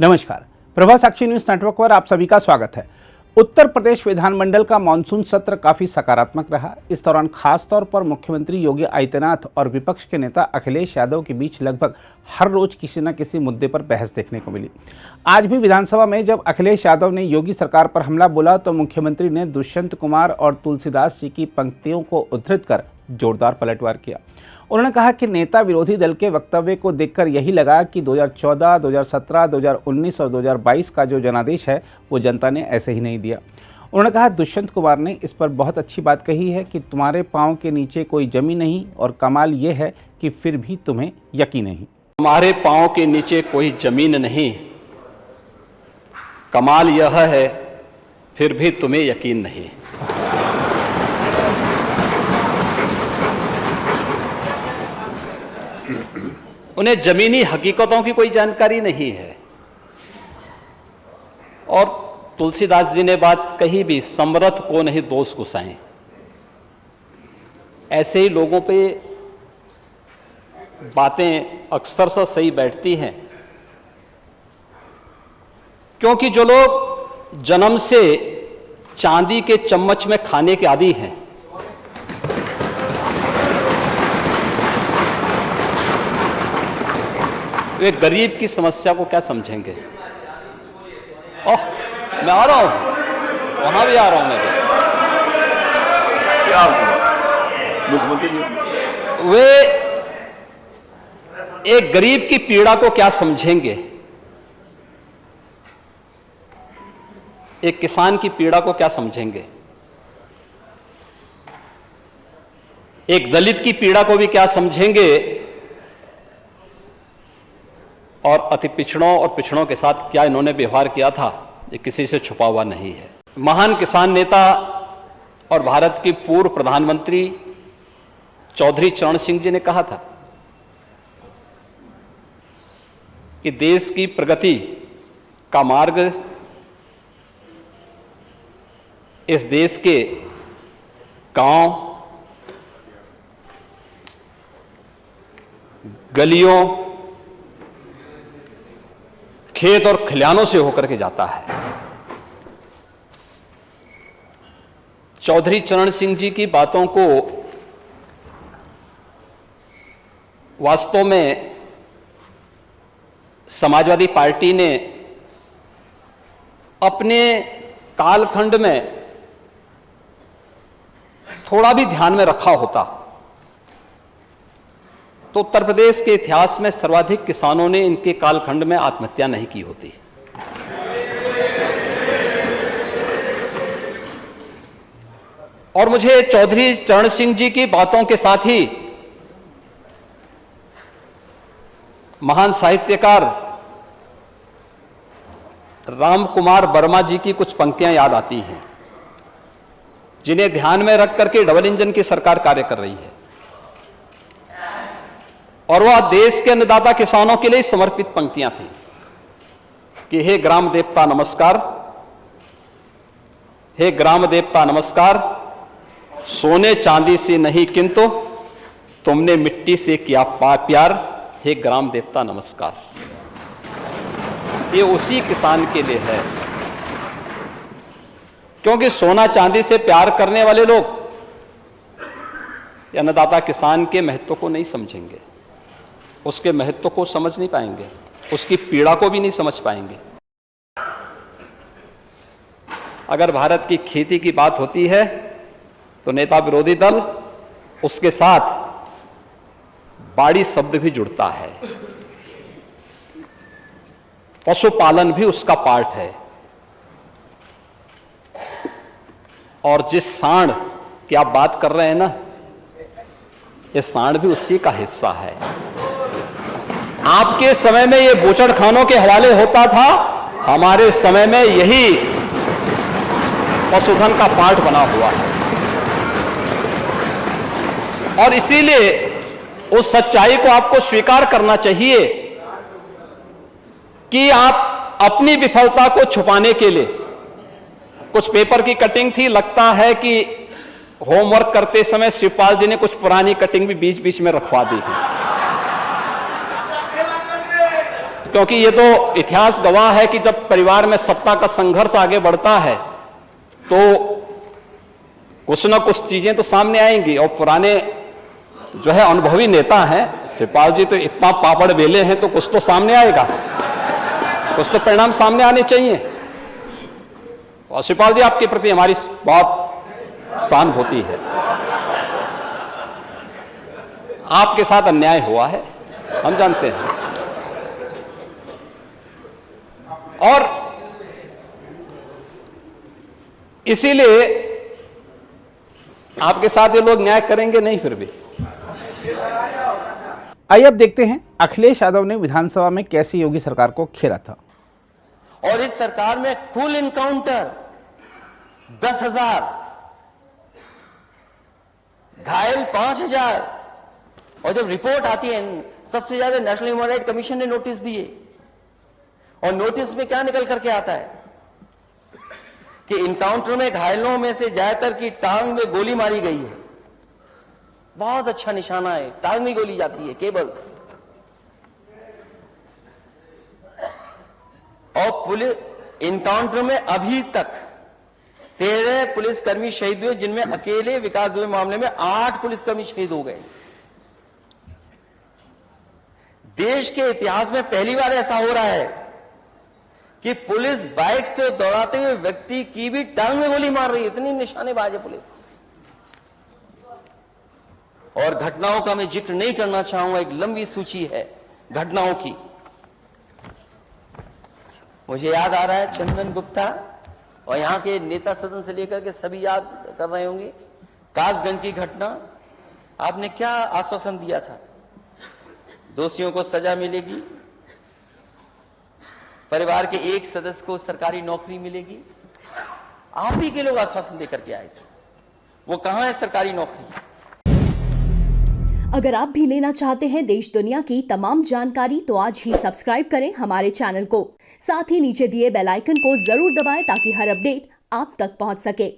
नमस्कार, प्रभा साक्षी news network पर आप सभी का स्वागत है। उत्तर प्रदेश विधानमंडल का मानसून सत्र काफी सकारात्मक रहा। इस दौरान खास तौर पर मुख्यमंत्री योगी आदित्यनाथ और विपक्ष के नेता अखिलेश यादव के बीच लगभग हर रोज किसी न किसी मुद्दे पर बहस देखने को मिली। आज भी विधानसभा में जब अखिलेश यादव ने योगी सरकार पर हमला बोला तो मुख्यमंत्री ने दुष्यंत कुमार और तुलसीदास जी की पंक्तियों को उद्धृत कर जोरदार पलटवार किया। उन्होंने कहा कि नेता विरोधी दल के वक्तव्य को देखकर यही लगा कि 2014, 2017, 2019 और 2022 का जो जनादेश है वो जनता ने ऐसे ही नहीं दिया। उन्होंने कहा दुष्यंत कुमार ने इस पर बहुत अच्छी बात कही है कि तुम्हारे पाँव के नीचे कोई जमीन नहीं और कमाल ये है कि फिर भी तुम्हें यकीन नहीं। हमारे पाँव के नीचे कोई जमीन नहीं, कमाल यह है फिर भी तुम्हें यकीन नहीं। उन्हें जमीनी हकीकतों की कोई जानकारी नहीं है। और तुलसीदास जी ने बात कही भी, समरथ को नहीं दोष गुसाएं। ऐसे ही लोगों पे बातें अक्सर से सही बैठती हैं, क्योंकि जो लोग जन्म से चांदी के चम्मच में खाने के आदी हैं, वे गरीब की समस्या को क्या समझेंगे। ओह, मैं आ रहा हूं, वहां भी आ रहा हूं मैं भी। मुख्यमंत्री जी वे एक गरीब की पीड़ा को क्या समझेंगे, एक किसान की पीड़ा को क्या समझेंगे, एक दलित की पीड़ा को भी क्या समझेंगे, और अति पिछड़ों और पिछड़ों के साथ क्या इन्होंने व्यवहार किया था, ये किसी से छुपा हुआ नहीं है। महान किसान नेता और भारत के पूर्व प्रधानमंत्री चौधरी चरण सिंह जी ने कहा था कि देश की प्रगति का मार्ग इस देश के गांव, गलियों, खेत और खलिहानों से होकर के जाता है। चौधरी चरण सिंह जी की बातों को वास्तव में समाजवादी पार्टी ने अपने कालखंड में थोड़ा भी ध्यान में रखा होता तो उत्तर प्रदेश के इतिहास में सर्वाधिक किसानों ने इनके कालखंड में आत्महत्या नहीं की होती। और मुझे चौधरी चरण सिंह जी की बातों के साथ ही महान साहित्यकार राम कुमार वर्मा जी की कुछ पंक्तियां याद आती हैं, जिन्हें ध्यान में रख करके डबल इंजन की सरकार कार्य कर रही है। और वह देश के अन्नदाता किसानों के लिए समर्पित पंक्तियां थी कि हे ग्राम देवता नमस्कार, हे ग्राम देवता नमस्कार, सोने चांदी से नहीं किंतु तुमने मिट्टी से किया प्यार, हे ग्राम देवता नमस्कार। ये उसी किसान के लिए है, क्योंकि सोना चांदी से प्यार करने वाले लोग अन्नदाता किसान के महत्व को नहीं समझेंगे, उसके महत्व को समझ नहीं पाएंगे, उसकी पीड़ा को भी नहीं समझ पाएंगे। अगर भारत की खेती की बात होती है तो नेता विरोधी दल उसके साथ बाड़ी शब्द भी जुड़ता है, पशुपालन भी उसका पार्ट है। और जिस सांड की आप बात कर रहे हैं ना, ये सांड भी उसी का हिस्सा है। आपके समय में ये बूचड़खानों के हवाले होता था, हमारे समय में यही पशुधन का पार्ट बना हुआ है। और इसीलिए उस सच्चाई को आपको स्वीकार करना चाहिए कि आप अपनी विफलता को छुपाने के लिए, कुछ पेपर की कटिंग थी, लगता है कि होमवर्क करते समय शिवपाल जी ने कुछ पुरानी कटिंग भी बीच बीच में रखवा दी है। क्योंकि ये तो इतिहास गवाह है कि जब परिवार में सत्ता का संघर्ष आगे बढ़ता है तो कुछ न कुछ चीजें तो सामने आएंगी। और पुराने जो है अनुभवी नेता हैं, शिवपाल जी तो इतना पापड़ बेले हैं, तो कुछ तो सामने आएगा, कुछ तो परिणाम सामने आने चाहिए। और शिवपाल जी, आपके प्रति हमारी बहुत सहानुभूति है। आपके साथ अन्याय हुआ है, हम जानते हैं, और इसीलिए आपके साथ ये लोग न्याय करेंगे नहीं। फिर भी आइए अब देखते हैं अखिलेश यादव ने विधानसभा में कैसे योगी सरकार को घेरा था। और इस सरकार में कुल इनकाउंटर 10,000, घायल 5,000, और जब रिपोर्ट आती है सबसे ज्यादा नेशनल ह्यूमन राइट कमीशन ने नोटिस दिए, और नोटिस में क्या निकल करके आता है कि इनकाउंटर में घायलों में से ज्यादातर की टांग में गोली मारी गई है। बहुत अच्छा निशाना है, टांग में गोली जाती है केवल। और पुलिस इनकाउंटर में अभी तक 13 पुलिसकर्मी शहीद हुए, जिनमें अकेले विकास दुबे मामले में 8 पुलिसकर्मी शहीद हो गए। देश के इतिहास में पहली बार ऐसा हो रहा है कि पुलिस बाइक से दौड़ाते हुए व्यक्ति की भी टांग में गोली मार रही है। इतनी निशानेबाज है पुलिस। और घटनाओं का मैं जिक्र नहीं करना चाहूंगा, एक लंबी सूची है घटनाओं की। मुझे याद आ रहा है चंदन गुप्ता, और यहां के नेता सदन से लेकर के सभी याद कर रहे होंगे, कासगंज की घटना। आपने क्या आश्वासन दिया था? दोषियों को सजा मिलेगी, परिवार के एक सदस्य को सरकारी नौकरी मिलेगी। आप ही के लोग आश्वासन देकर के आए थे, वो कहां है सरकारी नौकरी? अगर आप भी लेना चाहते हैं देश दुनिया की तमाम जानकारी तो आज ही सब्सक्राइब करें हमारे चैनल को। साथ ही नीचे दिए बेल आइकन को जरूर दबाएं ताकि हर अपडेट आप तक पहुंच सके।